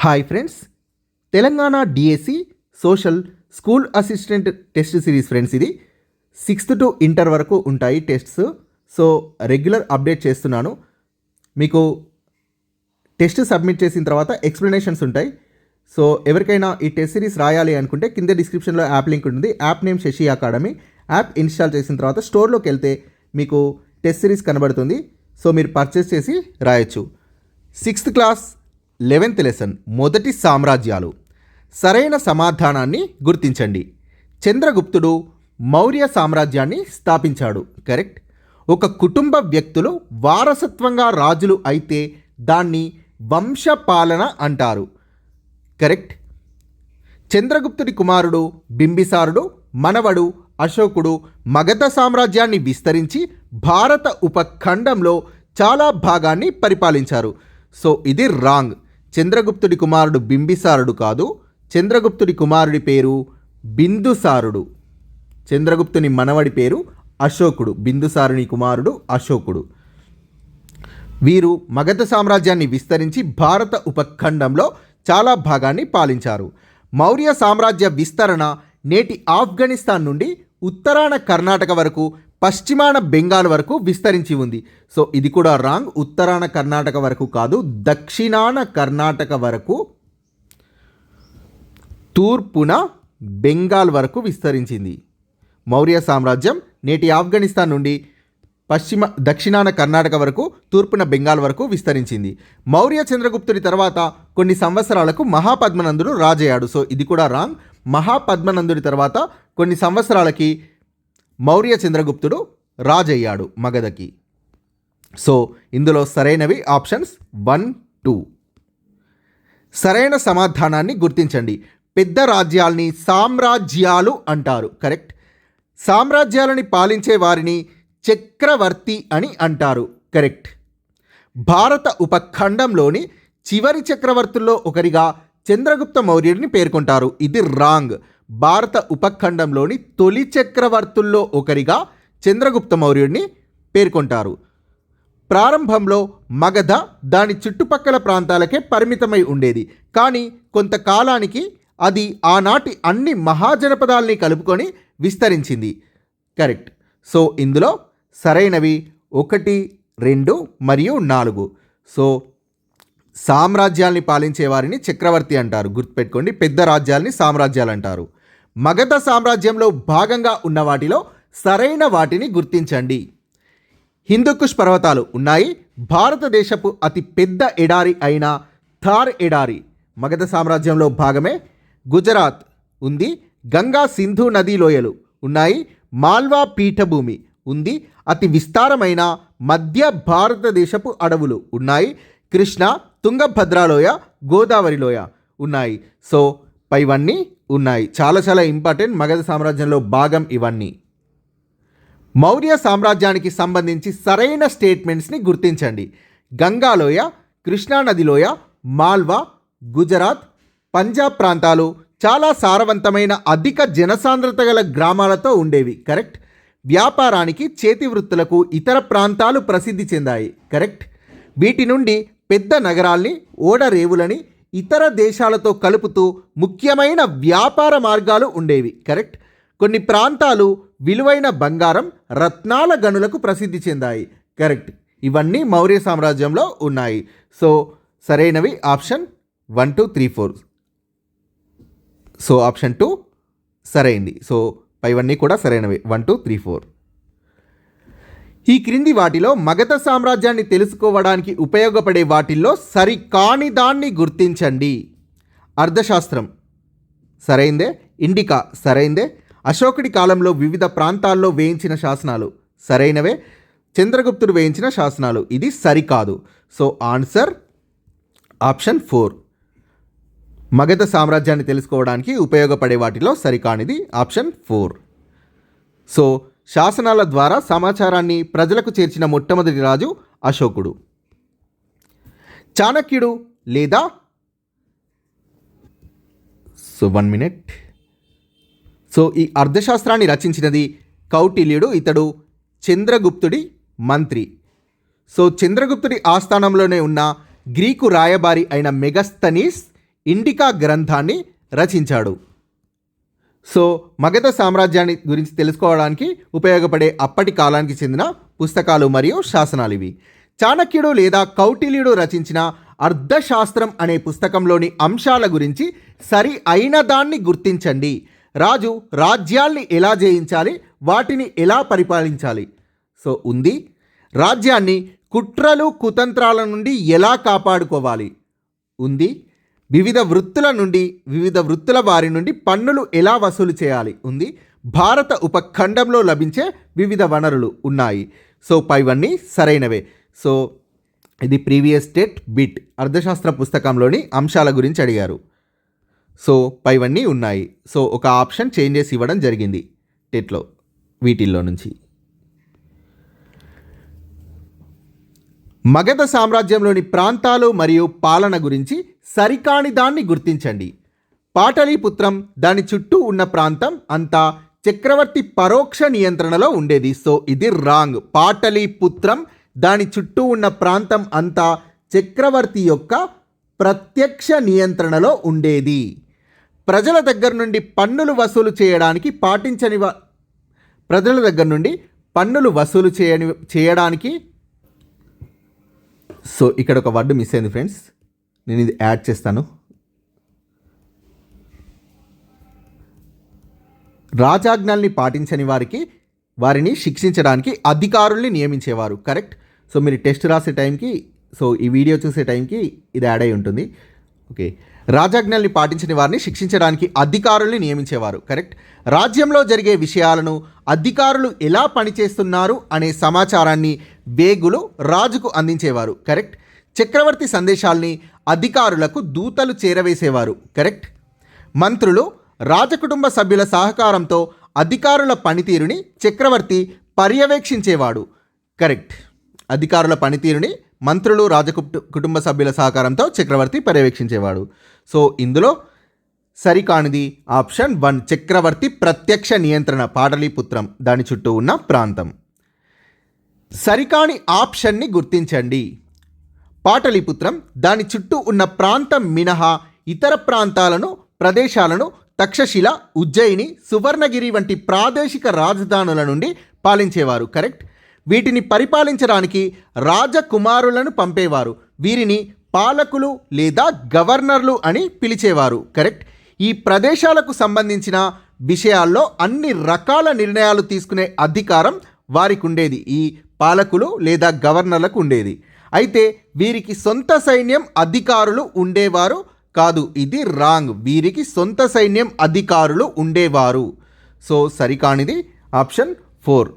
Hi friends, Telangana DSC social school assistant test series friends. ఇది 6th to inter వరకు ఉంటాయి tests. So regular update చేస్తున్నాను. మీకు test submit చేసిన తర్వాత ఎక్స్ప్లెనేషన్స్ ఉంటాయి. సో ఎవరికైనా ఈ టెస్ట్ సిరీస్ రాయాలి అనుకుంటే కింద డిస్క్రిప్షన్లో యాప్ లింక్ ఉంటుంది. App name Shashi academy. App install చేసిన తర్వాత స్టోర్లోకి వెళ్తే మీకు టెస్ట్ సిరీస్ కనబడుతుంది. సో మీరు పర్చేస్ చేసి రాయొచ్చు. 6th క్లాస్ 11th లెసన్ మొదటి సామ్రాజ్యాలు. సరైన సమాధానాన్ని గుర్తించండి. చంద్రగుప్తుడు మౌర్య సామ్రాజ్యాన్ని స్థాపించాడు. కరెక్ట్. ఒక కుటుంబ వ్యక్తులు వారసత్వంగా రాజులు అయితే దాన్ని వంశపాలన అంటారు. కరెక్ట్. చంద్రగుప్తుడి కుమారుడు బింబిసారుడు మనవడు అశోకుడు మగధ సామ్రాజ్యాన్ని విస్తరించి భారత ఉపఖండంలో చాలా భాగాన్ని పరిపాలించారు. సో ఇది రాంగ్. చంద్రగుప్తుడి కుమారుడు బింబిసారుడు కాదు. చంద్రగుప్తుడి కుమారుడి పేరు బిందుసారుడు. చంద్రగుప్తుని మనవడి పేరు అశోకుడు. బిందుసారుని కుమారుడు అశోకుడు. వీరు మగధ సామ్రాజ్యాన్ని విస్తరించి భారత ఉపఖండంలో చాలా భాగాన్ని పాలించారు. మౌర్య సామ్రాజ్య విస్తరణ నేటి ఆఫ్ఘనిస్తాన్ నుండి ఉత్తరాన కర్ణాటక వరకు పశ్చిమాన బెంగాల్ వరకు విస్తరించి ఉంది. సో ఇది కూడా రాంగ్. ఉత్తరాన కర్ణాటక వరకు కాదు, దక్షిణాన కర్ణాటక వరకు, తూర్పున బెంగాల్ వరకు విస్తరించింది. మౌర్య సామ్రాజ్యం నేటి ఆఫ్ఘనిస్తాన్ నుండి దక్షిణాన కర్ణాటక వరకు, తూర్పున బెంగాల్ వరకు విస్తరించింది. మౌర్య చంద్రగుప్తుడి తర్వాత కొన్ని సంవత్సరాలకు మహాపద్మనందుడు రాజయ్యాడు. సో ఇది కూడా రాంగ్. మహాపద్మనందుడి తర్వాత కొన్ని సంవత్సరాలకి మౌర్య చంద్రగుప్తుడు రాజయ్యాడు మగధకి. సో ఇందులో సరైనవి ఆప్షన్స్ 1, 2. సరైన సమాధానాన్ని గుర్తించండి. పెద్ద రాజ్యాల్ని సామ్రాజ్యాలు అంటారు. కరెక్ట్. సామ్రాజ్యాలని పాలించే వారిని చక్రవర్తి అని అంటారు. కరెక్ట్. భారత ఉపఖండంలోని చివరి చక్రవర్తుల్లో ఒకరిగా చంద్రగుప్త మౌర్యుడిని పేర్కొంటారు. ఇది రాంగ్. భారత ఉపఖండంలోని తొలి చక్రవర్తుల్లో ఒకరిగా చంద్రగుప్త మౌర్యుడిని పేర్కొంటారు. ప్రారంభంలో మగధ దాని చుట్టుపక్కల ప్రాంతాలకే పరిమితమై ఉండేది. కానీ కొంతకాలానికి అది ఆనాటి అన్ని మహాజనపదాల్ని కలుపుకొని విస్తరించింది. కరెక్ట్. సో ఇందులో సరైనవి 1, 2 మరియు 4. సో సామ్రాజ్యాల్ని పాలించే వారిని చక్రవర్తి అంటారు. గుర్తుపెట్టుకోండి. పెద్ద రాజ్యాల్ని సామ్రాజ్యాలు అంటారు. మగధ సామ్రాజ్యంలో భాగంగా ఉన్న వాటిలో సరైన వాటిని గుర్తించండి. హిందూకుష్ పర్వతాలు ఉన్నాయి. భారతదేశపు అతి పెద్ద ఎడారి అయిన థార్ ఎడారి మగధ సామ్రాజ్యంలో భాగమే. గుజరాత్ ఉంది. గంగా సింధు నదీ లోయలు ఉన్నాయి. మాల్వా పీఠభూమి ఉంది. అతి విస్తారమైన మధ్య భారతదేశపు అడవులు ఉన్నాయి. కృష్ణ, తుంగభద్ర లోయ, గోదావరి లోయ ఉన్నాయి. సో పైవన్నీ ఉన్నాయి. చాలా చాలా ఇంపార్టెంట్. మగధ సామ్రాజ్యంలో భాగం ఇవన్నీ. మౌర్య సామ్రాజ్యానికి సంబంధించి సరైన స్టేట్మెంట్స్ని గుర్తించండి. గంగాలోయ, కృష్ణానదిలోయ, మాల్వా, గుజరాత్, పంజాబ్ ప్రాంతాలు చాలా సారవంతమైన అధిక జనసాంద్రత గల గ్రామాలతో ఉండేవి. కరెక్ట్. వ్యాపారానికి, చేతి వృత్తులకు ఇతర ప్రాంతాలు ప్రసిద్ధి చెందాయి. కరెక్ట్. వీటి నుండి పెద్ద నగరాల్ని, ఓడరేవులని ఇతర దేశాలతో కలుపుతూ ముఖ్యమైన వ్యాపార మార్గాలు ఉండేవి. కరెక్ట్. కొన్ని ప్రాంతాలు విలువైన బంగారం, రత్నాల గనులకు ప్రసిద్ధి చెందాయి. కరెక్ట్. ఇవన్నీ మౌర్య సామ్రాజ్యంలో ఉన్నాయి. సో సరైనవి ఆప్షన్ 1, 2, 3, 4. సో ఆప్షన్ 2 సరైంది. సో పైవన్నీ కూడా సరైనవి. 1, 2, 3, 4. ఈ క్రింది వాటిలో మగధ సామ్రాజ్యాన్ని తెలుసుకోవడానికి ఉపయోగపడే వాటిల్లో సరికాని దాన్ని గుర్తించండి. అర్థశాస్త్రం సరైందే. ఇండికా సరైందే. అశోకుడి కాలంలో వివిధ ప్రాంతాల్లో వేయించిన శాసనాలు సరైనవే. చంద్రగుప్తుడు వేయించిన శాసనాలు ఇది సరికాదు. So answer option 4. మగధ సామ్రాజ్యాన్ని తెలుసుకోవడానికి ఉపయోగపడే వాటిలో సరికానిది ఆప్షన్ 4. సో శాసనాల ద్వారా సమాచారాన్ని ప్రజలకు చేర్చిన మొట్టమొదటి రాజు అశోకుడు. చాణక్యుడు లేదా 1 minute. సో ఈ అర్థశాస్త్రాన్ని రచించినది కౌటిల్యుడు. ఇతడు చంద్రగుప్తుడి మంత్రి. సో చంద్రగుప్తుడి ఆస్థానంలోనే ఉన్న గ్రీకు రాయబారి అయిన మెగస్తనీస్ ఇండికా గ్రంథాన్ని రచించాడు. సో మగధ సామ్రాజ్యాన్ని గురించి తెలుసుకోవడానికి ఉపయోగపడే అప్పటి కాలానికి చెందిన పుస్తకాలు మరియు శాసనాలు ఇవి. చాణక్యుడు లేదా కౌటిల్యుడు రచించిన అర్థశాస్త్రం అనే పుస్తకంలోని అంశాల గురించి సరి అయిన దాన్ని గుర్తించండి. రాజు రాజ్యాల్ని ఎలా జయించాలి, వాటిని ఎలా పరిపాలించాలి. సో ఉంది. రాజ్యాన్ని కుట్రలు కుతంత్రాల నుండి ఎలా కాపాడుకోవాలి ఉంది. వివిధ వృత్తుల వారి నుండి పన్నులు ఎలా వసూలు చేయాలి ఉంది. భారత ఉపఖండంలో లభించే వివిధ వనరులు ఉన్నాయి. సో పైవన్నీ సరైనవే. సో ఇది ప్రీవియస్ స్టేట్ బిట్ అర్థశాస్త్ర పుస్తకంలోని అంశాల గురించి అడిగారు. సో పైవన్నీ ఉన్నాయి. సో ఒక ఆప్షన్ చేంజ్ చేసి ఇవ్వడం జరిగింది టెట్లో వీటిల్లో నుంచి. మగధ సామ్రాజ్యంలోని ప్రాంతాలు మరియు పాలన గురించి సరికాని దాన్ని గుర్తించండి. పాటలీపుత్రం దాని చుట్టూ ఉన్న ప్రాంతం అంతా చక్రవర్తి పరోక్ష నియంత్రణలో ఉండేది. సో ఇది రాంగ్. పాటలీపుత్రం దాని చుట్టూ ఉన్న ప్రాంతం అంతా చక్రవర్తి యొక్క ప్రత్యక్ష నియంత్రణలో ఉండేది. ప్రజల దగ్గర నుండి పన్నులు వసూలు చేయడానికి చేయడానికి సో ఇక్కడ ఒక వర్డ్ మిస్ అయింది ఫ్రెండ్స్, నేను ఇది యాడ్ చేస్తాను. రాజాజ్ఞల్ని పాటించని వారిని శిక్షించడానికి అధికారుల్ని నియమించేవారు. కరెక్ట్. సో మీరు టెస్ట్ రాసే టైంకి, సో ఈ వీడియో చూసే టైంకి ఇది యాడ్ అయి ఉంటుంది. ఓకే. రాజాజ్ఞల్ని పాటించని వారిని శిక్షించడానికి అధికారుల్ని నియమించేవారు. కరెక్ట్. రాజ్యంలో జరిగే విషయాలను అధికారులు ఎలా పనిచేస్తున్నారు అనే సమాచారాన్ని వేగులు రాజుకు అందించేవారు. కరెక్ట్. చక్రవర్తి సందేశాల్ని అధికారులకు దూతలు చేరవేసేవారు. కరెక్ట్. మంత్రులు రాజకుటుంబ సభ్యుల సహకారంతో అధికారుల పనితీరుని చక్రవర్తి పర్యవేక్షించేవాడు. కరెక్ట్. అధికారుల పనితీరుని మంత్రులు కుటుంబ సభ్యుల సహకారంతో చక్రవర్తి పర్యవేక్షించేవాడు. సో ఇందులో సరికానిది ఆప్షన్ 1, చక్రవర్తి ప్రత్యక్ష నియంత్రణ, పాటలీపుత్రం దాని చుట్టూ ఉన్న ప్రాంతం. సరికాని ఆప్షన్ని గుర్తించండి. పాటలీపుత్రం దాని చుట్టూ ఉన్న ప్రాంతం మినహా ఇతర ప్రదేశాలను తక్షశిల, ఉజ్జయిని, సువర్ణగిరి వంటి ప్రాదేశిక రాజధానుల నుండి పాలించేవారు. కరెక్ట్. వీటిని పరిపాలించడానికి రాజకుమారులను పంపేవారు. వీరిని పాలకులు లేదా గవర్నర్లు అని పిలిచేవారు. కరెక్ట్. ఈ ప్రదేశాలకు సంబంధించిన విషయాల్లో అన్ని రకాల నిర్ణయాలు తీసుకునే అధికారం వారికి ఉండేది. ఈ పాలకులు లేదా గవర్నర్లకు ఉండేది. అయితే వీరికి సొంత సైన్యం అధికారులు ఉండేవారు కాదు. ఇది రాంగ్. వీరికి సొంత సైన్యం అధికారులు ఉండేవారు. సో సరికానిది ఆప్షన్ 4.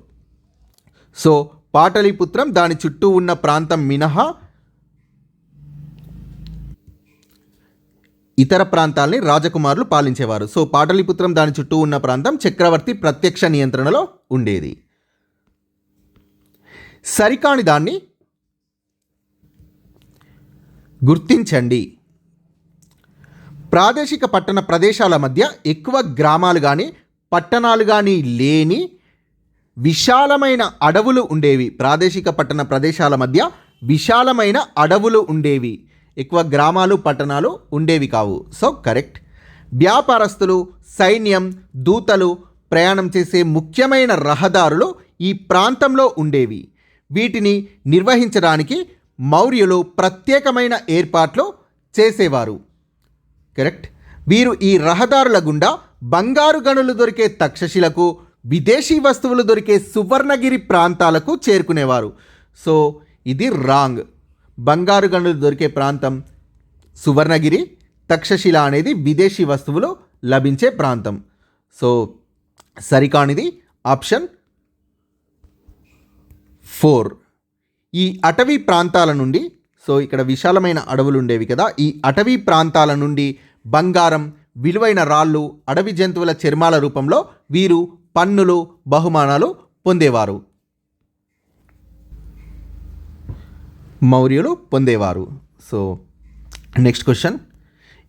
సో పాటలీపుత్రం దాని చుట్టూ ఉన్న ప్రాంతం మినహా ఇతర ప్రాంతాలని రాజకుమారులు పాలించేవారు. సో పాటలీపుత్రం దాని చుట్టూ ఉన్న ప్రాంతం చక్రవర్తి ప్రత్యక్ష నియంత్రణలో ఉండేది. సరికాని దాన్ని గుర్తించండి. ప్రాదేశిక పట్టణ ప్రదేశాల మధ్య ఎక్కువ గ్రామాలు కానీ పట్టణాలు కానీ లేని విశాలమైన అడవులు ఉండేవి. ప్రాదేశిక పట్టణ ప్రదేశాల మధ్య విశాలమైన అడవులు ఉండేవి. ఎక్కువ గ్రామాలు పట్టణాలు ఉండేవి కావు. So correct. వ్యాపారస్తులు, సైన్యం, దూతలు ప్రయాణం చేసే ముఖ్యమైన రహదారులు ఈ ప్రాంతంలో ఉండేవి. వీటిని నిర్వహించడానికి మౌర్యులు ప్రత్యేకమైన ఏర్పాట్లు చేసేవారు. కరెక్ట్. వీరు ఈ రహదారుల గుండా బంగారు గనులు దొరికే తక్షశిలకు, విదేశీ వస్తువులు దొరికే సువర్ణగిరి ప్రాంతాలకు చేరుకునేవారు. సో ఇది రాంగ్. బంగారు గనులు దొరికే ప్రాంతం సువర్ణగిరి, తక్షశిల అనేది విదేశీ వస్తువులు లభించే ప్రాంతం. సో సరికానిది ఆప్షన్ 4. ఈ అటవీ ప్రాంతాల నుండి, సో ఇక్కడ విశాలమైన అడవులు ఉండేవి కదా, ఈ అటవీ ప్రాంతాల నుండి బంగారం, విలువైన రాళ్ళు, అడవి జంతువుల చర్మాల రూపంలో వీరు పన్నులు, బహుమానాలు పొందేవారు. మౌర్యులు పొందేవారు. So next question.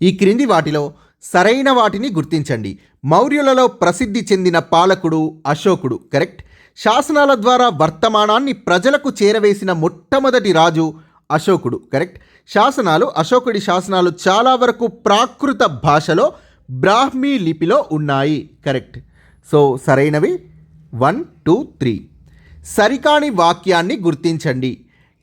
ఈ క్రింది వాటిలో సరైన వాటిని గుర్తించండి. మౌర్యులలో ప్రసిద్ధి చెందిన పాలకుడు అశోకుడు. కరెక్ట్. శాసనాల ద్వారా వర్తమానాన్ని ప్రజలకు చేరవేసిన మొట్టమొదటి రాజు అశోకుడు. కరెక్ట్. శాసనాలు, అశోకుడి శాసనాలు చాలా వరకు ప్రాకృత భాషలో బ్రాహ్మీ లిపిలో ఉన్నాయి. కరెక్ట్. సో సరైనవి 1, 2, 3. సరికాని వాక్యాన్ని గుర్తించండి.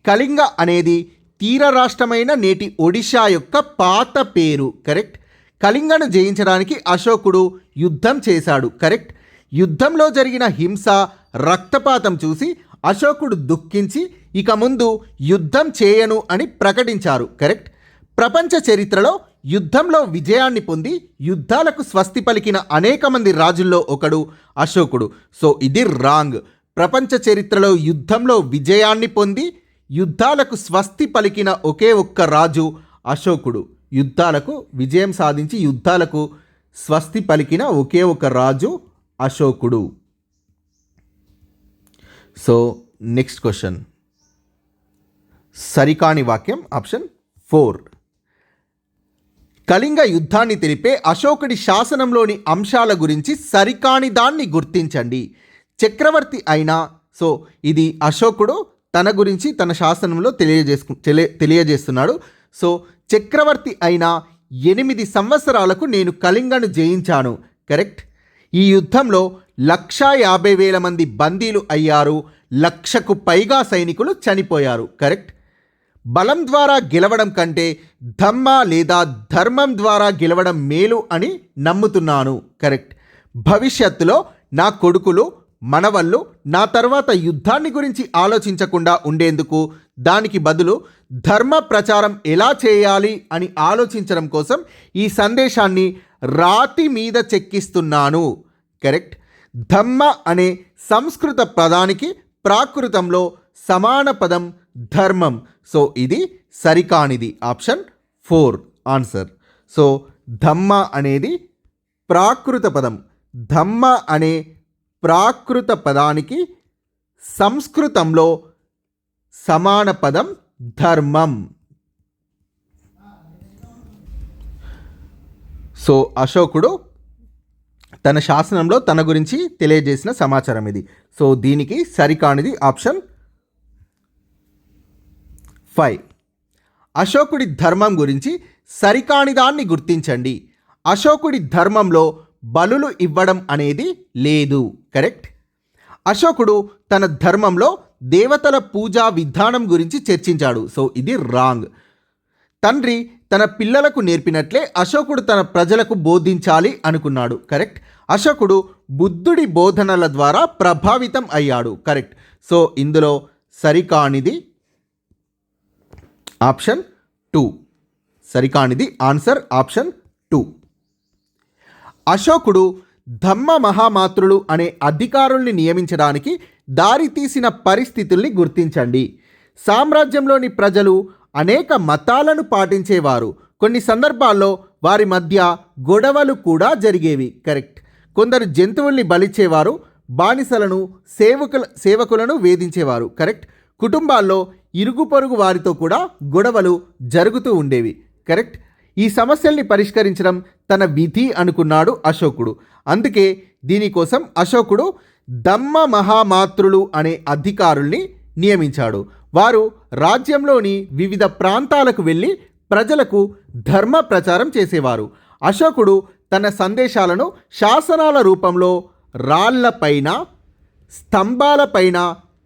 కళింగ అనేది తీర రాష్ట్రమైన నేటి ఒడిషా యొక్క పాత పేరు. కరెక్ట్. కళింగను జయించడానికి అశోకుడు యుద్ధం చేశాడు. కరెక్ట్. యుద్ధంలో జరిగిన హింస, రక్తపాతం చూసి అశోకుడు దుఃఖించి ఇక ముందు యుద్ధం చేయను అని ప్రకటించారు. కరెక్ట్. ప్రపంచ చరిత్రలో యుద్ధంలో విజయాన్ని పొంది యుద్ధాలకు స్వస్తి పలికిన అనేక మంది రాజుల్లో ఒకడు అశోకుడు. సో ఇది రాంగ్. ప్రపంచ చరిత్రలో యుద్ధంలో విజయాన్ని పొంది యుద్ధాలకు స్వస్తి పలికిన ఒకే ఒక్క రాజు అశోకుడు. యుద్ధాలకు విజయం సాధించి యుద్ధాలకు స్వస్తి పలికిన ఒకే ఒక రాజు అశోకుడు. So next question. సరికాని వాక్యం ఆప్షన్ 4. కళింగ యుద్ధాన్ని తెలిపే అశోకుడి శాసనంలోని అంశాల గురించి సరికాని దాన్ని గుర్తించండి. చక్రవర్తి అయినా, సో ఇది అశోకుడు తన గురించి తన శాసనంలో తెలియజేస్తున్నాడు. సో చక్రవర్తి అయిన 8 సంవత్సరాలకు నేను కళింగను జయించాను. కరెక్ట్. ఈ యుద్ధంలో 150,000 మంది బందీలు అయ్యారు. 1,00,000కు పైగా సైనికులు చనిపోయారు. కరెక్ట్. బలం ద్వారా గెలవడం కంటే ధమ్మ లేదా ధర్మం ద్వారా గెలవడం మేలు అని నమ్ముతున్నాను. కరెక్ట్. భవిష్యత్తులో నా కొడుకులు, మనవళ్ళు నా తర్వాత యుద్ధాన్ని గురించి ఆలోచించకుండా ఉండేందుకు, దానికి బదులు ధర్మ ప్రచారం ఎలా చేయాలి అని ఆలోచించడం కోసం ఈ సందేశాన్ని రాతి మీద చెక్కిస్తున్నాను. కరెక్ట్. ధమ్మ అనే సంస్కృత పదానికి ప్రాకృతంలో సమాన పదం ధర్మం. సో ఇది సరికానిది. Option 4 answer. సో ధమ్మ అనేది ప్రాకృత పదం. ధమ్మ అనే ప్రాకృత పదానికి సంస్కృతంలో సమాన పదం ధర్మం. సో అశోకుడు తన శాసనంలో తన గురించి తెలియజేసిన సమాచారం ఇది. సో దీనికి సరికానిది ఆప్షన్ 5. అశోకుడి ధర్మం గురించి సరికాని దాన్ని గుర్తించండి. అశోకుడి ధర్మంలో బలులు ఇవ్వడం అనేది లేదు. కరెక్ట్. అశోకుడు తన ధర్మంలో దేవతల పూజా విధానం గురించి చర్చించాడు. సో ఇది రాంగ్. తండ్రి తన పిల్లలకు నేర్పినట్లే అశోకుడు తన ప్రజలకు బోధించాలి అనుకున్నాడు. కరెక్ట్. అశోకుడు బుద్ధుడి బోధనల ద్వారా ప్రభావితం అయ్యాడు. కరెక్ట్. సో ఇందులో సరికానిది ఆప్షన్ 2. సరికానిది ఆన్సర్ ఆప్షన్ 2. అశోకుడు ధమ్మ మహామాత్రులు అనే అధికారుల్ని నియమించడానికి దారితీసిన పరిస్థితుల్ని గుర్తించండి. సామ్రాజ్యంలోని ప్రజలు అనేక మతాలను పాటించేవారు. కొన్ని సందర్భాల్లో వారి మధ్య గొడవలు కూడా జరిగేవి. కరెక్ట్. కొందరు జంతువుల్ని బలిచ్చేవారు. బానిసలను, సేవకులను వేధించేవారు. కరెక్ట్. కుటుంబాల్లో ఇరుగు పొరుగు వారితో కూడా గొడవలు జరుగుతూ ఉండేవి. కరెక్ట్. ఈ సమస్యల్ని పరిష్కరించడం తన విధి అనుకున్నాడు అశోకుడు. అందుకే దీనికోసం అశోకుడు ధమ్మ మహామాత్రులు అనే అధికారుల్ని నియమించాడు. వారు రాజ్యంలోని వివిధ ప్రాంతాలకు వెళ్ళి ప్రజలకు ధర్మ ప్రచారం చేసేవారు. అశోకుడు తన సందేశాలను శాసనాల రూపంలో రాళ్లపైన, స్తంభాలపైన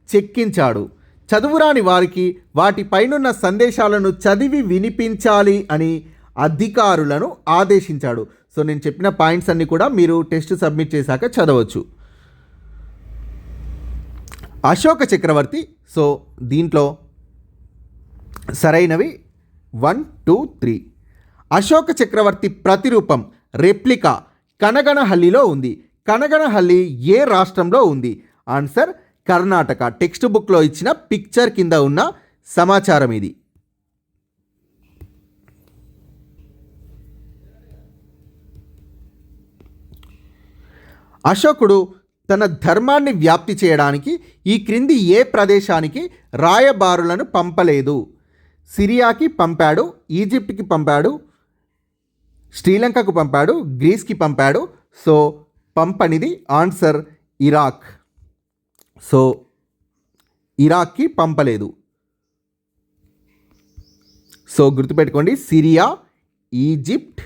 చెక్కించాడు. చదువురాని వారికి వాటిపైనున్న సందేశాలను చదివి వినిపించాలి అని అధికారులను ఆదేశించాడు. సో నేను చెప్పిన పాయింట్స్ అన్నీ కూడా మీరు టెస్ట్ సబ్మిట్ చేశాక చదవచ్చు. అశోక చక్రవర్తి. సో దీంట్లో సరైనవి 1, 2, 3. అశోక చక్రవర్తి ప్రతిరూపం రెప్లికా కనగనహల్లిలో ఉంది. కనగనహల్లి ఏ రాష్ట్రంలో ఉంది? ఆన్సర్ కర్ణాటక. టెక్స్ట్ బుక్లో ఇచ్చిన పిక్చర్ కింద ఉన్న సమాచారం ఇది. అశోకుడు తన ధర్మాన్ని వ్యాప్తి చేయడానికి ఈ క్రింది ఏ ప్రదేశానికి రాయబారులను పంపలేదు? సిరియాకి పంపాడు, ఈజిప్ట్కి పంపాడు, శ్రీలంకకు పంపాడు, గ్రీస్కి పంపాడు. సో పంపనిది ఆన్సర్ ఇరాక్. సో ఇరాక్కి పంపలేదు. సో గుర్తుపెట్టుకోండి, సిరియా, ఈజిప్ట్,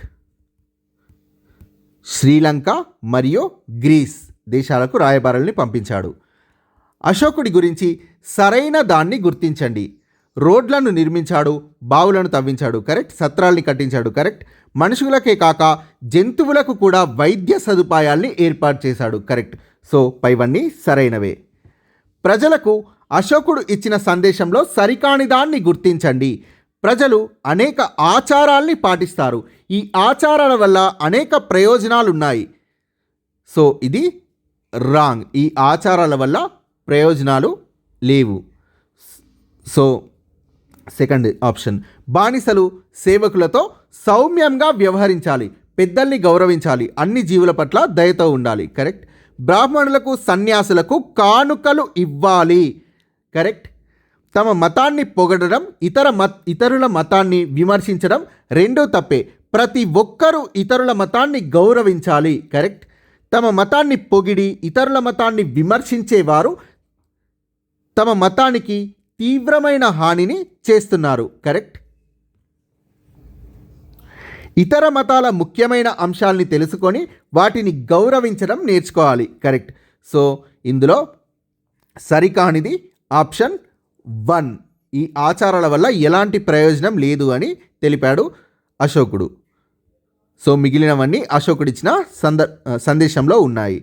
శ్రీలంక మరియు గ్రీస్ దేశాలకు రాయబారుల్ని పంపించాడు. అశోకుడి గురించి సరైన దాన్ని గుర్తించండి. రోడ్లను నిర్మించాడు, బావులను తవ్వించాడు, కరెక్ట్. సత్రాల్ని కట్టించాడు, కరెక్ట్. మనుషులకే కాక జంతువులకు కూడా వైద్య సదుపాయాల్ని ఏర్పాటు చేశాడు, కరెక్ట్. సో పైవన్నీ సరైనవే. ప్రజలకు అశోకుడు ఇచ్చిన సందేశంలో సరికాని దాన్ని గుర్తించండి. ప్రజలు అనేక ఆచారాల్ని పాటిస్తారు. ఈ ఆచారాల వల్ల అనేక ప్రయోజనాలు ఉన్నాయి. సో ఇది రాంగ్. ఈ ఆచారాల వల్ల ప్రయోజనాలు లేవు. So second option. బానిసలు సేవకులతో సౌమ్యంగా వ్యవహరించాలి, పెద్దల్ని గౌరవించాలి, అన్ని జీవుల పట్ల దయతో ఉండాలి, కరెక్ట్. బ్రాహ్మణులకు సన్యాసులకు కానుకలు ఇవ్వాలి, కరెక్ట్. తమ మతాన్ని పొగడడం, ఇతరుల మతాన్ని విమర్శించడం రెండూ తప్పే. ప్రతి ఒక్కరూ ఇతరుల మతాన్ని గౌరవించాలి, కరెక్ట్. తమ మతాన్ని పొగిడి ఇతరుల మతాన్ని విమర్శించేవారు తమ మతానికి తీవ్రమైన హానిని చేస్తున్నారు, కరెక్ట్. ఇతర మతాల ముఖ్యమైన అంశాలని తెలుసుకొని వాటిని గౌరవించడం నేర్చుకోవాలి, కరెక్ట్. సో ఇందులో సరికానిది ఆప్షన్ 1. ఈ ఆచారాల వల్ల ఎలాంటి ప్రయోజనం లేదు అని తెలిపాడు అశోకుడు. సో మిగిలినవన్నీ అశోకుడిచ్చిన సందేశంలో ఉన్నాయి.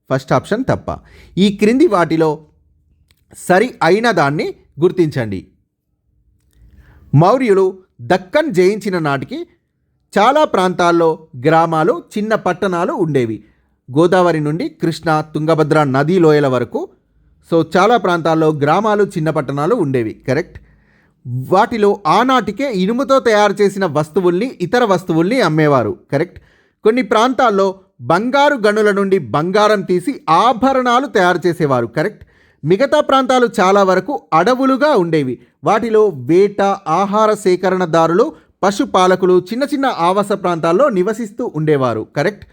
ఫస్ట్ ఆప్షన్ తప్ప. ఈ క్రింది వాటిలో సరి అయిన దాన్ని గుర్తించండి. మౌర్యులు దక్కన్ జయించిన నాటికి చాలా ప్రాంతాల్లో గ్రామాలు, చిన్న పట్టణాలు ఉండేవి. గోదావరి నుండి కృష్ణ, తుంగభద్ర నదీ లోయల వరకు. సో చాలా ప్రాంతాల్లో గ్రామాలు, చిన్న పట్టణాలు ఉండేవి, కరెక్ట్. వాటిలో ఆనాటికే ఇనుముతో తయారు చేసిన వస్తువుల్ని, ఇతర వస్తువుల్ని అమ్మేవారు, కరెక్ట్. కొన్ని ప్రాంతాల్లో బంగారు గనుల నుండి బంగారం తీసి ఆభరణాలు తయారు చేసేవారు, కరెక్ట్. మిగతా ప్రాంతాలు చాలా వరకు అడవులుగా ఉండేవి. వాటిలో వేట, ఆహార సేకరణదారులు, పశుపాలకులు చిన్న చిన్న ఆవాస ప్రాంతాల్లో నివసిస్తూ ఉండేవారు, కరెక్ట్.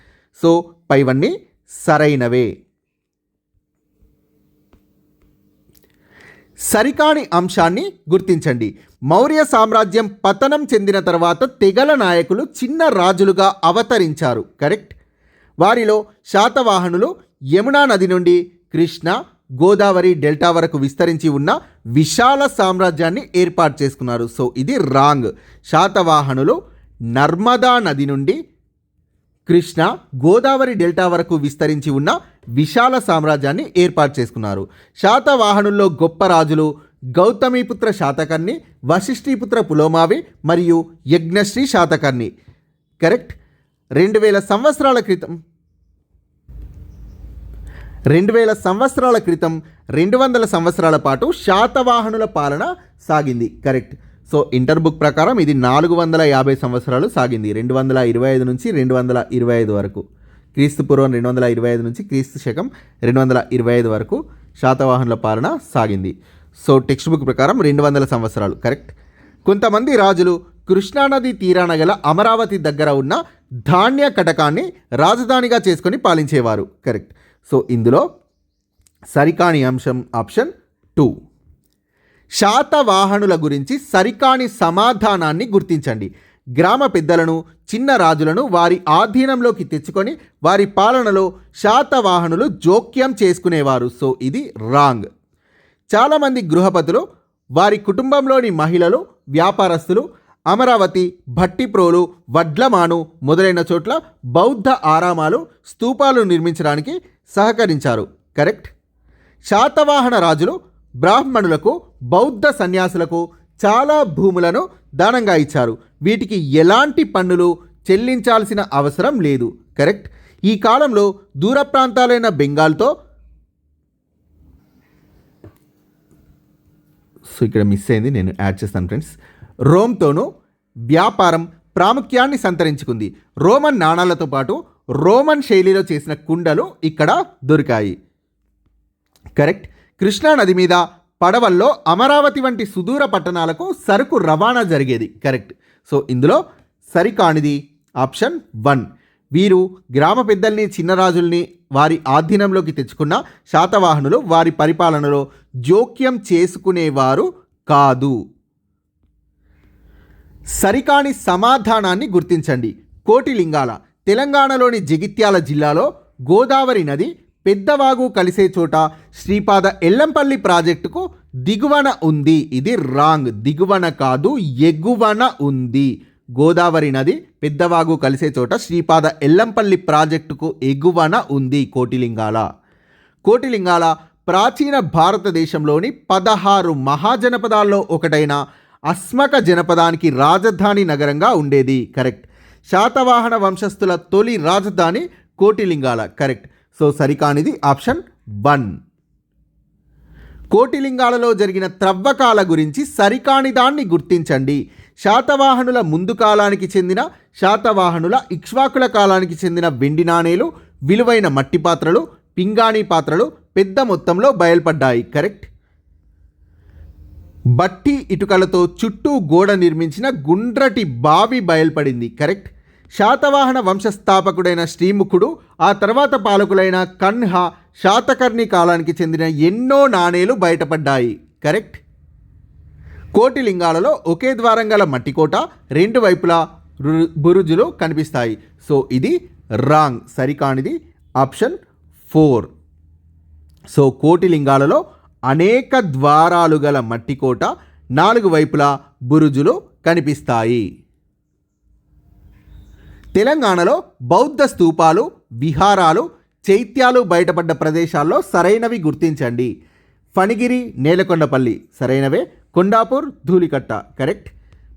సో పైవన్నీ సరైనవే. సరికాని అంశాన్ని గుర్తించండి. మౌర్య సామ్రాజ్యం పతనం చెందిన తర్వాత తెగల నాయకులు చిన్న రాజులుగా అవతరించారు, కరెక్ట్. వారిలో శాతవాహనులు యమునా నది నుండి కృష్ణ, గోదావరి డెల్టా వరకు విస్తరించి ఉన్న విశాల సామ్రాజ్యాన్ని ఏర్పాటు చేసుకున్నారు. సో ఇది రాంగ్. శాతవాహనులు నర్మదా నది నుండి కృష్ణ, గోదావరి డెల్టా వరకు విస్తరించి ఉన్న విశాల సామ్రాజ్యాన్ని ఏర్పాటు చేసుకున్నారు. శాతవాహనుల్లో గొప్ప రాజులు గౌతమిపుత్ర శాతకర్ణి, వశిష్ఠీపుత్ర పులోమావి మరియు యజ్ఞశ్రీ శాతకర్ణి, కరెక్ట్. 2000 సంవత్సరాల క్రితం 200 సంవత్సరాల పాటు శాతవాహనుల పాలన సాగింది, కరెక్ట్. సో ఇంటర్ బుక్ ప్రకారం ఇది 450 సంవత్సరాలు సాగింది. 225 నుంచి 225 వరకు, క్రీస్తు పూర్వం 225 నుంచి క్రీస్తు శకం 225 వరకు శాతవాహనుల పాలన సాగింది. సో టెక్స్ట్ బుక్ ప్రకారం 200 సంవత్సరాలు, కరెక్ట్. కొంతమంది రాజులు కృష్ణానది తీరాన గల అమరావతి దగ్గర ఉన్న ధాన్య కటకాన్ని రాజధానిగా చేసుకొని పాలించేవారు, కరెక్ట్. సో ఇందులో సరికాని అంశం ఆప్షన్ 2. శాతవాహనుల గురించి సరికాని సమాధానాన్ని గుర్తించండి. గ్రామ పెద్దలను, చిన్న రాజులను వారి ఆధీనంలోకి తెచ్చుకొని వారి పాలనలో శాతవాహనులు జోక్యం చేసుకునేవారు. సో ఇది రాంగ్. చాలామంది గృహపతులు, వారి కుటుంబంలోని మహిళలు, వ్యాపారస్తులు అమరావతి, భట్టిప్రోలు, వడ్లమాను మొదలైన చోట్ల బౌద్ధ ఆరామాలు, స్తూపాలు నిర్మించడానికి సహకరించారు, కరెక్ట్. శాతవాహన రాజులు బ్రాహ్మణులకు, బౌద్ధ సన్యాసులకు చాలా భూములను దానంగా ఇచ్చారు. వీటికి ఎలాంటి పన్నులు చెల్లించాల్సిన అవసరం లేదు, కరెక్ట్. ఈ కాలంలో దూర ప్రాంతాలైన బెంగాల్తో, సో ఇక్కడ మిస్ అయింది, నేను యాడ్ చేస్తాను ఫ్రెండ్స్, రోమ్తోనూ వ్యాపారం ప్రాముఖ్యాన్ని సంతరించుకుంది. రోమన్ నాణాలతో పాటు రోమన్ శైలిలో చేసిన కుండలు ఇక్కడ దొరికాయి, కరెక్ట్. కృష్ణానది మీద పడవల్లో అమరావతి వంటి సుదూర పట్టణాలకు సరుకు రవాణా జరిగేది, కరెక్ట్. సో ఇందులో సరికానిది ఆప్షన్ 1. వీరు గ్రామ పెద్దల్ని, చిన్నరాజుల్ని వారి ఆధీనంలోకి తెచ్చుకున్న శాతవాహనులు వారి పరిపాలనలో జోక్యం చేసుకునేవారు కాదు. సరికాని సమాధానాన్ని గుర్తించండి. కోటిలింగాల తెలంగాణలోని జగిత్యాల జిల్లాలో గోదావరి నది పెద్దవాగు కలిసే చోట శ్రీపాద ఎల్లంపల్లి ప్రాజెక్టుకు దిగువన ఉంది. ఇది రాంగ్. దిగువన కాదు, ఎగువన ఉంది. గోదావరి నది పెద్దవాగు కలిసే చోట శ్రీపాద ఎల్లంపల్లి ప్రాజెక్టుకు ఎగువన ఉంది కోటిలింగాల. కోటిలింగాల ప్రాచీన భారతదేశంలోని 16 మహాజనపదాల్లో ఒకటైన అస్మక జనపదానికి రాజధాని నగరంగా ఉండేది. కరెక్ట్. శాతవాహన వంశస్థుల తొలి రాజధాని కోటిలింగాల. కరెక్ట్. సో సరికానిది ఆప్షన్ 1. కోటిలింగాలలో జరిగిన త్రవ్వకాల గురించి సరికాని దాన్ని గుర్తించండి. శాతవాహనుల ముందు కాలానికి చెందిన, శాతవాహనుల ఇక్ష్వాకుల కాలానికి చెందిన వెండి నాణేలు, విలువైన మట్టి పాత్రలు, పింగాణీ పాత్రలు పెద్ద మొత్తంలో బయల్పడ్డాయి. కరెక్ట్. బట్టి ఇటుకలతో చుట్టూ గోడ నిర్మించిన గుండ్రటి బావి బయల్పడింది. కరెక్ట్. శాతవాహన వంశస్థాపకుడైన శ్రీముఖుడు, ఆ తర్వాత పాలకులైన కన్హ, శాతకర్ణి కాలానికి చెందిన ఎన్నో నాణేలు బయటపడ్డాయి. కరెక్ట్. కోటిలింగాలలో ఒకే ద్వారం గల మట్టికోట, 2 వైపులా బురుజులు కనిపిస్తాయి. సో ఇది రాంగ్. సరికానిది ఆప్షన్ 4. సో కోటిలింగాలలో అనేక ద్వారాలు గల మట్టికోట, 4 వైపులా బురుజులు కనిపిస్తాయి. తెలంగాణలో బౌద్ధ స్తూపాలు, విహారాలు, చైత్యాలు బయటపడ్డ ప్రదేశాల్లో సరైనవి గుర్తించండి. ఫణిగిరి, నేలకొండపల్లి సరైనవే. Kondapur, Dhulikatta correct.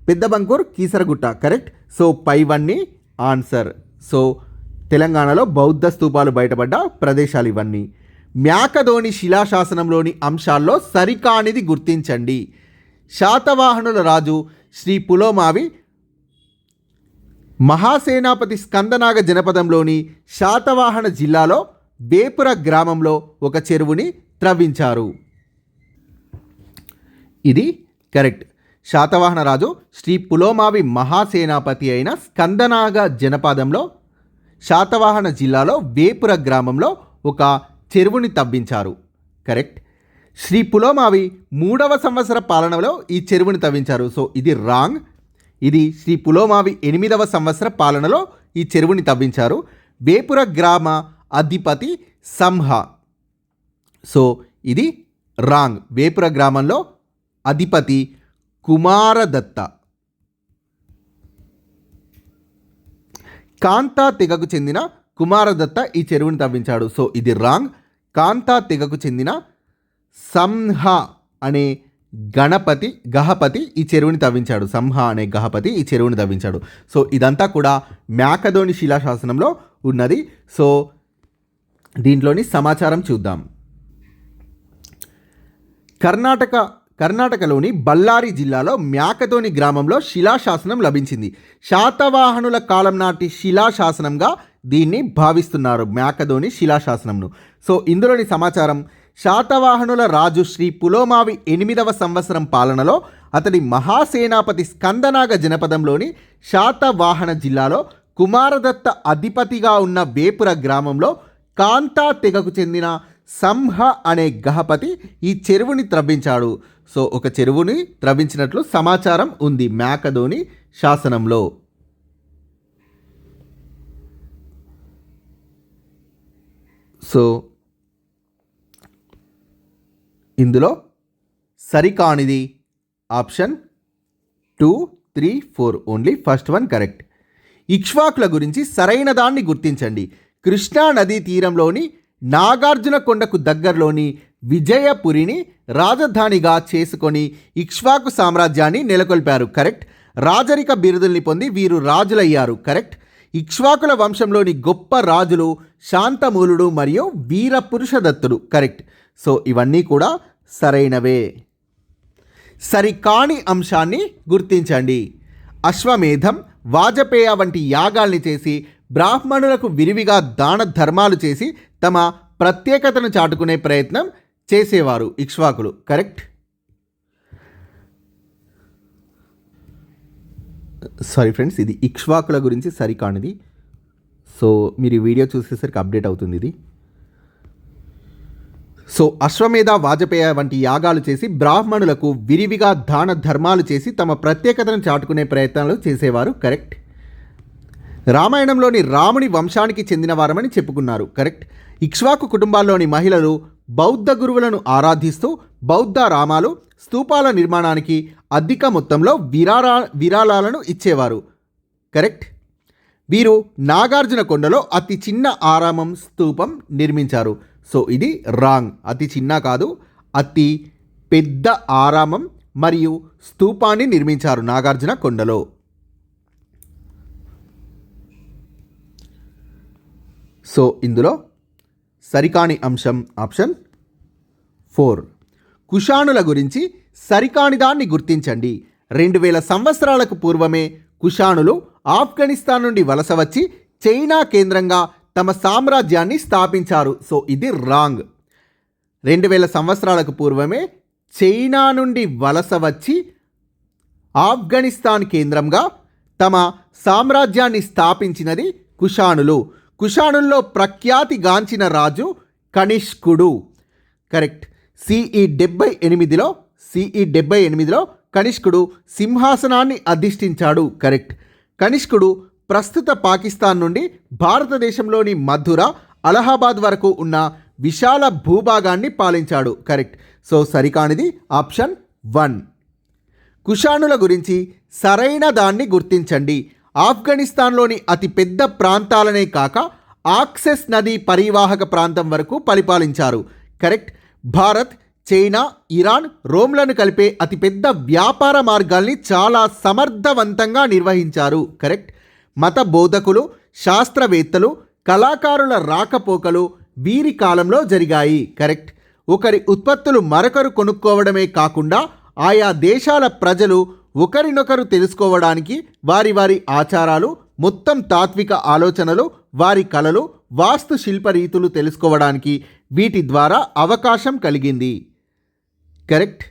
Peddabankur, Keesaragutta correct. So పైవన్నీ ఆన్సర్. సో తెలంగాణలో బౌద్ధ స్తూపాలు బయటపడ్డ ప్రదేశాలు ఇవన్నీ. మ్యాకధోని శిలాశాసనంలోని అంశాల్లో సరికానిది గుర్తించండి. శాతవాహనుల రాజు శ్రీ పులోమావి మహాసేనాపతి స్కందనాగ జనపదంలోని శాతవాహన జిల్లాలో వేపుర గ్రామంలో ఒక చెరువుని త్రవ్వించారు. ఇది కరెక్ట్. శాతవాహన రాజు శ్రీ పులోమావి మహాసేనాపతి అయిన స్కందనాగ జనపదంలో శాతవాహన జిల్లాలో వేపుర గ్రామంలో ఒక చెరువుని తవ్వించారు. కరెక్ట్. శ్రీ పులోమావి 3వ సంవత్సర పాలనలో ఈ చెరువుని తవ్వించారు. సో ఇది రాంగ్. ఇది శ్రీ పులోమావి 8వ సంవత్సర పాలనలో ఈ చెరువుని తవ్వించారు. వేపుర గ్రామ అధిపతి సంహ. సో ఇది రాంగ్. వేపుర గ్రామంలో అధిపతి కుమారదత్త. కాంతా తెగకు చెందిన కుమారదత్త ఈ చెరువుని తవ్వించాడు. సో ఇది రాంగ్. కాంతా తెగకు చెందిన సంహ అనే గహపతి ఈ చెరువుని తవ్వించాడు. సంహ అనే గహపతి ఈ చెరువుని తవ్వించాడు. సో ఇదంతా కూడా మ్యాకధోని శిలాశాసనంలో ఉన్నది. సో దీంట్లోని సమాచారం చూద్దాం. కర్ణాటకలోని బళ్ళారి జిల్లాలో మ్యాకధోని గ్రామంలో శిలాశాసనం లభించింది. శాతవాహనుల కాలం నాటి శిలాశాసనంగా దీన్ని భావిస్తున్నారు, మ్యాకధోని శిలాశాసనంను. సో ఇందులోని సమాచారం: శాతవాహనుల రాజు శ్రీ పులోమావి 8వ సంవత్సరం పాలనలో అతడి మహాసేనాపతి స్కందనాగ జనపదంలోని శాతవాహన జిల్లాలో కుమారదత్త అధిపతిగా ఉన్న వేపుర గ్రామంలో కాంతా తెగకు చెందిన సంహ అనే గహపతి ఈ చెరువుని త్రవ్వించాడు. సో ఒక చెరువుని త్రవ్వించినట్లు సమాచారం ఉంది మ్యాకధోని శాసనంలో. సో ఇందులో సరికానిది option 2, 3, 4. Only first one correct. ఇక్ష్వాకుల గురించి సరైన దాన్ని గుర్తించండి. కృష్ణా నదీ తీరంలోని నాగార్జున కొండకు దగ్గరలోని విజయపురిని రాజధానిగా చేసుకొని ఇక్ష్వాకు సామ్రాజ్యాన్ని నెలకొల్పారు. కరెక్ట్. రాజరిక బిరుదుల్ని పొంది వీరు రాజులయ్యారు. కరెక్ట్. ఇక్ష్వాకుల వంశంలోని గొప్ప రాజులు శాంతమూలుడు మరియు వీరపురుషదత్తుడు. కరెక్ట్. సో ఇవన్నీ కూడా సరైనవే. సరికాని అంశాన్ని గుర్తించండి. అశ్వమేధం, వాజపేయ వంటి యాగాల్ని చేసి బ్రాహ్మణులకు విరివిగా దాన ధర్మాలు చేసి తమ ప్రత్యేకతను చాటుకునే ప్రయత్నం చేసేవారు ఇక్ష్వాకులు. కరెక్ట్. సారీ ఫ్రెండ్స్, ఇది ఇక్ష్వాకుల గురించి సరికానిది. సో మీరు ఈ వీడియో చూసేసరికి అప్డేట్ అవుతుంది ఇది. సో అశ్వమేధ వాజపేయ వంటి యాగాలు చేసి బ్రాహ్మణులకు విరివిగా దాన ధర్మాలు చేసి తమ ప్రత్యేకతను చాటుకునే ప్రయత్నాలు చేసేవారు. కరెక్ట్. రామాయణంలోని రాముని వంశానికి చెందిన వారమని చెప్పుకున్నారు. కరెక్ట్. ఇక్ష్వాకు కుటుంబాల్లోని మహిళలు బౌద్ధ గురువులను ఆరాధిస్తూ బౌద్ధ రామాలు స్తూపాల నిర్మాణానికి అధిక మొత్తంలో విరాళాలను ఇచ్చేవారు. కరెక్ట్. వీరు నాగార్జున కొండలో అతి చిన్న ఆరామం స్తూపం నిర్మించారు. సో ఇది రాంగ్. అతి చిన్న కాదు, అతి పెద్ద ఆరామం మరియు స్తూపాన్ని నిర్మించారు నాగార్జున కొండలో. సో ఇందులో సరికాని అంశం ఆప్షన్ 4. కుషాణుల గురించి సరికాని దాన్ని గుర్తించండి. 2000 సంవత్సరాలకు పూర్వమే కుషాణులు ఆఫ్ఘనిస్తాన్ నుండి వలస వచ్చి చైనా కేంద్రంగా తమ సామ్రాజ్యాన్ని స్థాపించారు. సో ఇది రాంగ్. 2000 సంవత్సరాలకు పూర్వమే చైనా నుండి వలస వచ్చి ఆఫ్ఘనిస్తాన్ కేంద్రంగా తమ సామ్రాజ్యాన్ని స్థాపించినది కుషాణులు. కుషాణుల్లో ప్రఖ్యాతిగాంచిన రాజు కనిష్కుడు. కరెక్ట్. CE 78లో కనిష్కుడు సింహాసనాన్ని అధిష్ఠించాడు. కరెక్ట్. కనిష్కుడు ప్రస్తుత పాకిస్తాన్ నుండి భారతదేశంలోని మథుర, అలహాబాద్ వరకు ఉన్న విశాల భూభాగాన్ని పాలించాడు. కరెక్ట్. సో సరికానిది ఆప్షన్ 1. కుషాణుల గురించి సరైన దాన్ని గుర్తించండి. ఆఫ్ఘనిస్తాన్లోని అతిపెద్ద ప్రాంతాలనే కాక ఆక్సెస్ నది పరివాహక ప్రాంతం వరకు పరిపాలించారు. కరెక్ట్. భారత్, చైనా, ఇరాన్, రోమ్లను కలిపే అతిపెద్ద వ్యాపార మార్గాల్ని చాలా సమర్థవంతంగా నిర్వహించారు. కరెక్ట్. మత బోధకులు, శాస్త్రవేత్తలు, కళాకారుల రాకపోకలు వీరి కాలంలో జరిగాయి. కరెక్ట్. ఒకరి ఉత్పత్తులు మరొకరు కొనుక్కోవడమే కాకుండా ఆయా దేశాల ప్రజలు ఒకరినొకరు తెలుసుకోవడానికి వారి వారి ఆచారాలు, మొత్తం తాత్విక ఆలోచనలు, వారి కళలు, వాస్తు శిల్ప రీతులు తెలుసుకోవడానికి వీటి ద్వారా అవకాశం కలిగింది. కరెక్ట్.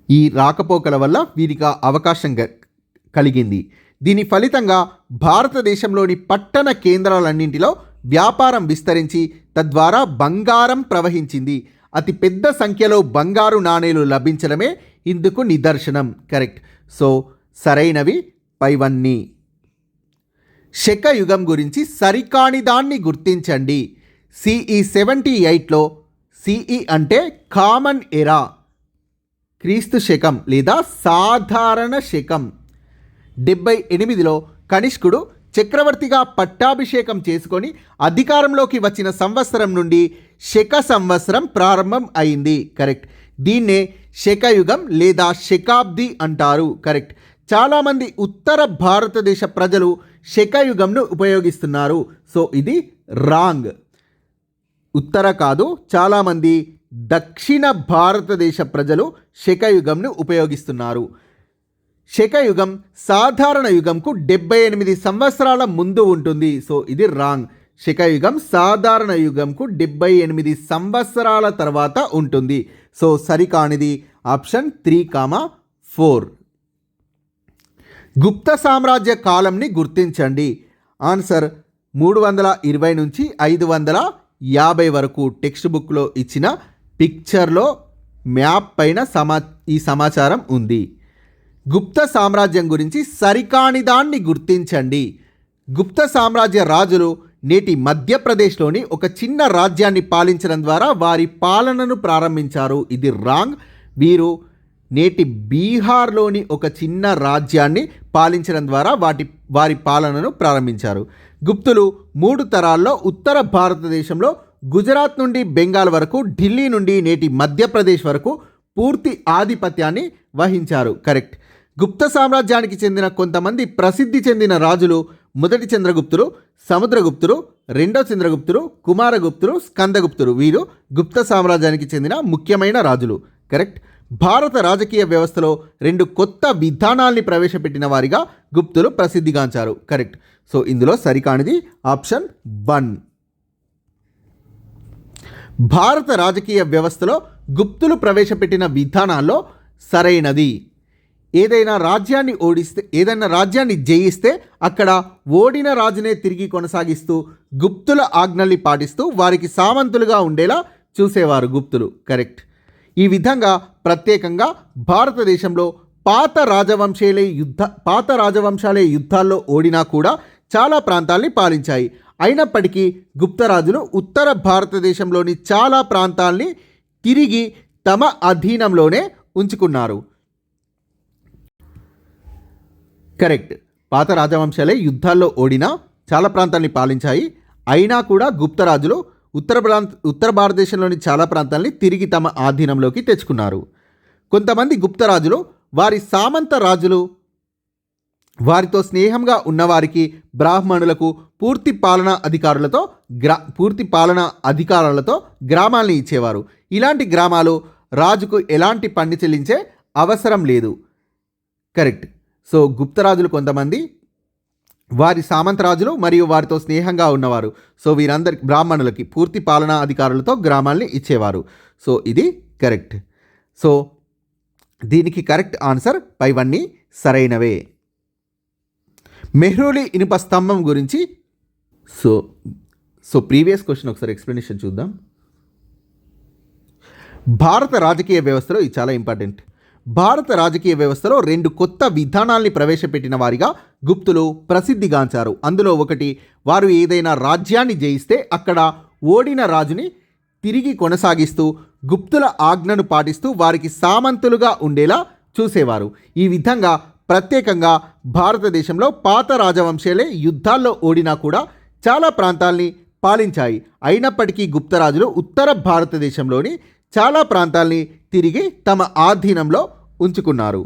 ఈ రాకపోకల వల్ల వీరికి అవకాశం కలిగింది. దీని ఫలితంగా భారతదేశంలోని పట్టణ కేంద్రాలన్నింటిలో వ్యాపారం విస్తరించి తద్వారా బంగారం ప్రవహించింది. అతి పెద్ద సంఖ్యలో బంగారు నాణేలు లభించడమే ఇందుకు నిదర్శనం. కరెక్ట్. సో సరైనవి పైవన్నీ. శక యుగం గురించి సరికాని దాన్ని గుర్తించండి. CE 78లో CE అంటే కామన్ ఎరా, క్రీస్తు శకం లేదా సాధారణ శకం. 78లో కనిష్కుడు చక్రవర్తిగా పట్టాభిషేకం చేసుకొని అధికారంలోకి వచ్చిన సంవత్సరం నుండి శక సంవత్సరం ప్రారంభం అయింది. కరెక్ట్. దీన్నే శకయుగం లేదా శకాబ్ది అంటారు. కరెక్ట్. చాలామంది ఉత్తర భారతదేశ ప్రజలు శకయుగంను ఉపయోగిస్తున్నారు. సో ఇది రాంగ్. ఉత్తర కాదు, చాలామంది దక్షిణ భారతదేశ ప్రజలు శకయుగంను ఉపయోగిస్తున్నారు. శకయుగం సాధారణ యుగంకు 78 సంవత్సరాల ముందు ఉంటుంది. సో ఇది రాంగ్. శకయుగం సాధారణ యుగంకు 78 సంవత్సరాల తర్వాత ఉంటుంది. సో సరికానిది ఆప్షన్ 3, 4. గుప్త సామ్రాజ్య కాలంని గుర్తించండి. ఆన్సర్ 320 నుంచి 550 వరకు. టెక్స్ట్ బుక్లో ఇచ్చిన పిక్చర్లో మ్యాప్ పైన ఈ సమాచారం ఉంది. గుప్త సామ్రాజ్యం గురించి సరికాని దాన్ని గుర్తించండి. గుప్త సామ్రాజ్య రాజులు నేటి మధ్యప్రదేశ్లోని ఒక చిన్న రాజ్యాన్ని పాలించడం ద్వారా వారి పాలనను ప్రారంభించారు. ఇది రాంగ్. వీరు నేటి బీహార్లోని ఒక చిన్న రాజ్యాన్ని పాలించడం ద్వారా వారి పాలనను ప్రారంభించారు. గుప్తులు 3 తరాల్లో ఉత్తర భారతదేశంలో గుజరాత్ నుండి బెంగాల్ వరకు, ఢిల్లీ నుండి నేటి మధ్యప్రదేశ్ వరకు పూర్తి ఆధిపత్యాన్ని వహించారు. కరెక్ట్. గుప్త సామ్రాజ్యానికి చెందిన కొంతమంది ప్రసిద్ధి చెందిన రాజులు: మొదటి చంద్రగుప్తుడు, సముద్రగుప్తుడు, రెండో చంద్రగుప్తుడు, కుమారగుప్తుడు, స్కందగుప్తుడు. వీరు గుప్త సామ్రాజ్యానికి చెందిన ముఖ్యమైన రాజులు. కరెక్ట్. భారత రాజకీయ వ్యవస్థలో 2 కొత్త విధానాల్ని ప్రవేశపెట్టిన వారిగా గుప్తులు ప్రసిద్ధిగాంచారు. కరెక్ట్. సో ఇందులో సరికానిది ఆప్షన్ 1. భారత రాజకీయ వ్యవస్థలో గుప్తులు ప్రవేశపెట్టిన విధానాల్లో సరైనది ఏదైనా రాజ్యాన్ని జయిస్తే అక్కడ ఓడిన రాజునే తిరిగి కొనసాగిస్తూ గుప్తుల ఆజ్ఞల్ని పాటిస్తూ వారికి సామంతులుగా ఉండేలా చూసేవారు గుప్తులు. కరెక్ట్. ఈ విధంగా ప్రత్యేకంగా భారతదేశంలో పాత రాజవంశాలే యుద్ధాల్లో ఓడినా కూడా చాలా ప్రాంతాల్ని పాలించాయి. అయినప్పటికీ గుప్తరాజులు ఉత్తర భారతదేశంలోని చాలా ప్రాంతాల్ని తిరిగి తమ అధీనంలోనే ఉంచుకున్నారు. కరెక్ట్. పాత రాజవంశాలే యుద్ధాల్లో ఓడినా చాలా ప్రాంతాల్ని పాలించాయి. అయినా కూడా గుప్తరాజులు ఉత్తర భారతదేశంలోని చాలా ప్రాంతాల్ని తిరిగి తమ ఆధీనంలోకి తెచ్చుకున్నారు. కొంతమంది గుప్తరాజులు వారి సామంత రాజులు వారితో స్నేహంగా ఉన్నవారికి బ్రాహ్మణులకు పూర్తి పాలనా అధికారాలతో గ్రామాల్ని ఇచ్చేవారు. ఇలాంటి గ్రామాలు రాజుకు ఎలాంటి పన్ను చెల్లించే అవసరం లేదు. కరెక్ట్. సో గుప్తరాజులు కొంతమంది వారి సామంతరాజులు మరియు వారితో స్నేహంగా ఉన్నవారు. సో వీరందరి బ్రాహ్మణులకి పూర్తి పాలనా అధికారులతో గ్రామాల్ని ఇచ్చేవారు. సో ఇది కరెక్ట్. సో దీనికి కరెక్ట్ ఆన్సర్ పైవన్నీ సరైనవే. మెహ్రోలి ఇనుప స్తంభం గురించి సో ప్రీవియస్ క్వశ్చన్ ఒకసారి ఎక్స్ప్లెనేషన్ చూద్దాం. భారత రాజకీయ వ్యవస్థలో ఇది చాలా ఇంపార్టెంట్. భారత రాజకీయ వ్యవస్థలో 2 కొత్త విధానాల్ని ప్రవేశపెట్టిన వారిగా గుప్తులు ప్రసిద్ధిగాంచారు. అందులో ఒకటి, వారు ఏదైనా రాజ్యాన్ని జయిస్తే అక్కడ ఓడిన రాజుని తిరిగి కొనసాగిస్తూ గుప్తుల ఆజ్ఞను పాటిస్తూ వారికి సామంతులుగా ఉండేలా చూసేవారు. ఈ విధంగా ప్రత్యేకంగా భారతదేశంలో పాత రాజవంశాలే యుద్ధాల్లో ఓడినా కూడా చాలా ప్రాంతాల్ని పాలించాయి. అయినప్పటికీ గుప్తరాజులు ఉత్తర భారతదేశంలోని చాలా ప్రాంతాల్ని తిరిగి తమ ఆధీనంలో ఉంచుకున్నారు.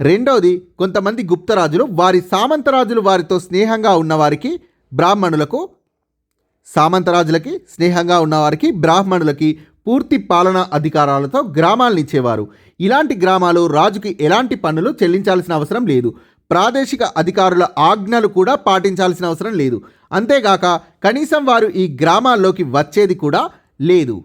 రెండవది, కొంతమంది గుప్తరాజులు వారి సామంతరాజులు వారితో స్నేహంగా ఉన్నవారికి బ్రాహ్మణులకి పూర్తి పాలనా అధికారాలతో గ్రామాలను ఇచ్చేవారు. ఇలాంటి గ్రామాలు రాజుకి ఎలాంటి పన్నులు చెల్లించాల్సిన అవసరం లేదు. ప్రాదేశిక అధికారుల ఆజ్ఞలు కూడా పాటించాల్సిన అవసరం లేదు. అంతేగాక కనీసం వారు ఈ గ్రామాల్లోకి వచ్చేది కూడా లేదు.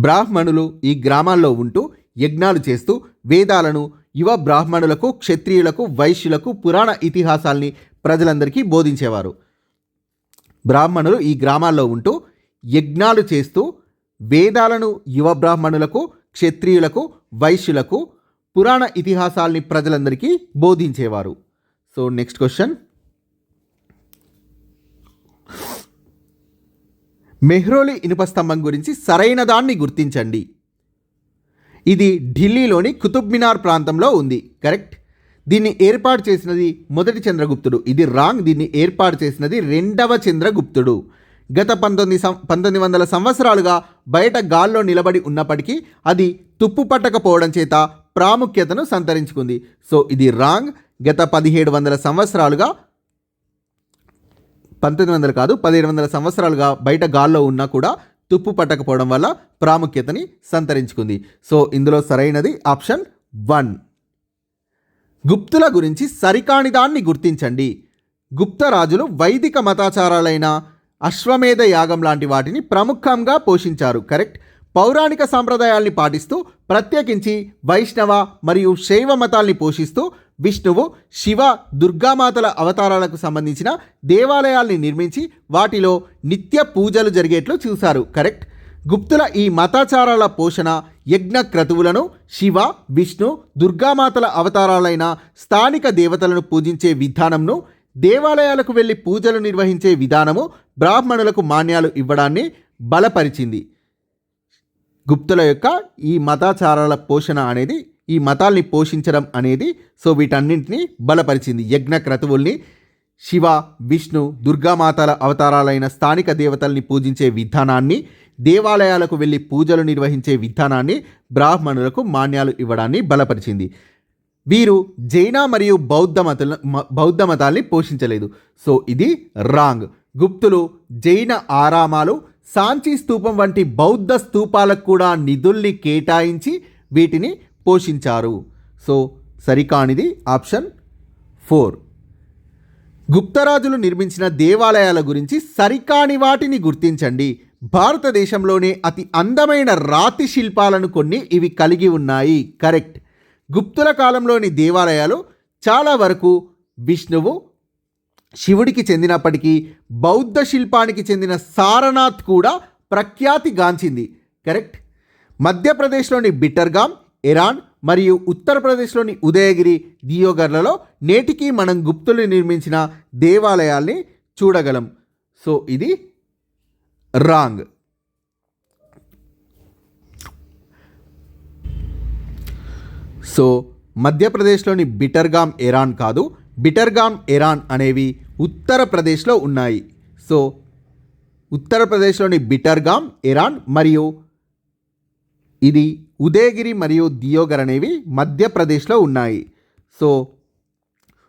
బ్రాహ్మణులు ఈ గ్రామాల్లో ఉంటూ యజ్ఞాలు చేస్తూ వేదాలను యువ బ్రాహ్మణులకు, క్షత్రియులకు, వైశ్యులకు పురాణ ఇతిహాసాల్ని ప్రజలందరికీ బోధించేవారు. బ్రాహ్మణులు ఈ గ్రామాల్లో ఉంటూ యజ్ఞాలు చేస్తూ వేదాలను యువ బ్రాహ్మణులకు, క్షత్రియులకు, వైశ్యులకు పురాణ ఇతిహాసాల్ని ప్రజలందరికీ బోధించేవారు. సో నెక్స్ట్ క్వశ్చన్, మెహ్రోలి ఇనుప స్తంభం గురించి సరైన దాన్ని గుర్తించండి. ఇది ఢిల్లీలోని కుతుబ్ మినార్ ప్రాంతంలో ఉంది. కరెక్ట్. దీన్ని ఏర్పాటు చేసినది మొదటి చంద్రగుప్తుడు. ఇది రాంగ్. దీన్ని ఏర్పాటు చేసినది 2వ చంద్రగుప్తుడు. గత 1900 సంవత్సరాలుగా బయట గాల్లో నిలబడి ఉన్నప్పటికీ అది తుప్పు పట్టకపోవడం చేత ప్రాముఖ్యతను సంతరించుకుంది. సో ఇది రాంగ్. గత 1700 సంవత్సరాలుగా 1900 కాదు 1700 సంవత్సరాలుగా బయట గాల్లో ఉన్నా కూడా తుప్పు పట్టకపోవడం వల్ల ప్రాముఖ్యతని సంతరించుకుంది. సో ఇందులో సరైనది ఆప్షన్ 1. గుప్తుల గురించి సరికాని దాన్ని గుర్తించండి. గుప్తరాజులు వైదిక మతాచారాలైన అశ్వమేధ యాగం లాంటి వాటిని ప్రముఖంగా పోషించారు. కరెక్ట్. పౌరాణిక సాంప్రదాయాల్ని పాటిస్తూ ప్రత్యేకించి వైష్ణవ మరియు శైవ మతాల్ని పోషిస్తూ విష్ణువు, శివ, దుర్గామాతల అవతారాలకు సంబంధించిన దేవాలయాల్ని నిర్మించి వాటిలో నిత్య పూజలు జరిగేట్లు చూశారు. కరెక్ట్. గుప్తుల ఈ మతాచారాల పోషణ యజ్ఞ క్రతువులను, శివ, విష్ణు, దుర్గామాతల అవతారాలైన స్థానిక దేవతలను పూజించే విధానంను, దేవాలయాలకు వెళ్ళి పూజలు నిర్వహించే విధానము, బ్రాహ్మణులకు మాన్యాలు ఇవ్వడాన్ని బలపరిచింది. గుప్తుల యొక్క ఈ మతాచారాల పోషణ అనేది, ఈ మతాల్ని పోషించడం అనేది సో వీటన్నింటినీ బలపరిచింది. యజ్ఞ క్రతువుల్ని, శివ, విష్ణు, దుర్గామాతల అవతారాలైన స్థానిక దేవతల్ని పూజించే విధానాన్ని, దేవాలయాలకు వెళ్ళి పూజలు నిర్వహించే విధానాన్ని, బ్రాహ్మణులకు మాన్యాలు ఇవ్వడాన్ని బలపరిచింది. వీరు జైన మరియు బౌద్ధ మతాల్ని పోషించలేదు. సో ఇది రాంగ్. గుప్తులు జైన ఆరామాలు, సాంచి స్తూపం వంటి బౌద్ధ స్తూపాలకు కూడా నిధుల్ని కేటాయించి వీటిని పోషించారు. సో సరికానిది ఆప్షన్ 4. గుప్తరాజులు నిర్మించిన దేవాలయాల గురించి సరికాని వాటిని గుర్తించండి. భారతదేశంలోనే అతి అందమైన రాతి శిల్పాలను కొన్ని ఇవి కలిగి ఉన్నాయి. కరెక్ట్. గుప్తుల కాలంలోని దేవాలయాలు చాలా వరకు విష్ణువు, శివుడికి చెందినప్పటికీ బౌద్ధ శిల్పానికి చెందిన సారనాథ్ కూడా ప్రఖ్యాతిగాంచింది. కరెక్ట్. మధ్యప్రదేశ్లోని బిట్టర్గామ్, ఇరాన్ మరియు ఉత్తరప్రదేశ్లోని ఉదయగిరి, దియోగర్లలో నేటికి మనం గుప్తులు నిర్మించిన దేవాలయాల్ని చూడగలం. సో ఇది రాంగ్. సో మధ్యప్రదేశ్లోని బిట్టర్గామ్, ఇరాన్ కాదు. బిట్టర్గామ్, ఇరాన్ అనేవి ఉత్తరప్రదేశ్లో ఉన్నాయి. సో ఉత్తరప్రదేశ్లోని బిట్టర్గామ్, ఇరాన్ మరియు ఇది ఉదయగిరి మరియు దియోగర్ అనేవి మధ్యప్రదేశ్లో ఉన్నాయి. సో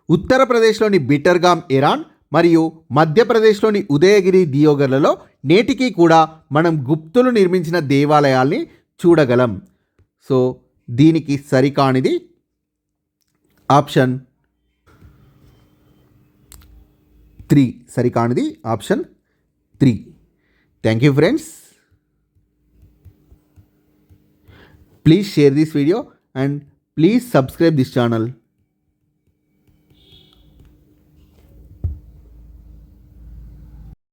ఉత్తరప్రదేశ్లోని బిట్టర్గామ్, ఇరాన్ మరియు మధ్యప్రదేశ్లోని ఉదయగిరి, దియోగర్లలో నేటికి కూడా మనం గుప్తులు నిర్మించిన దేవాలయాల్ని చూడగలం. సో దీనికి సరికానిది ఆప్షన్ 3. సరికానిది option 3. Thank you friends. Please share this video and please subscribe this channel.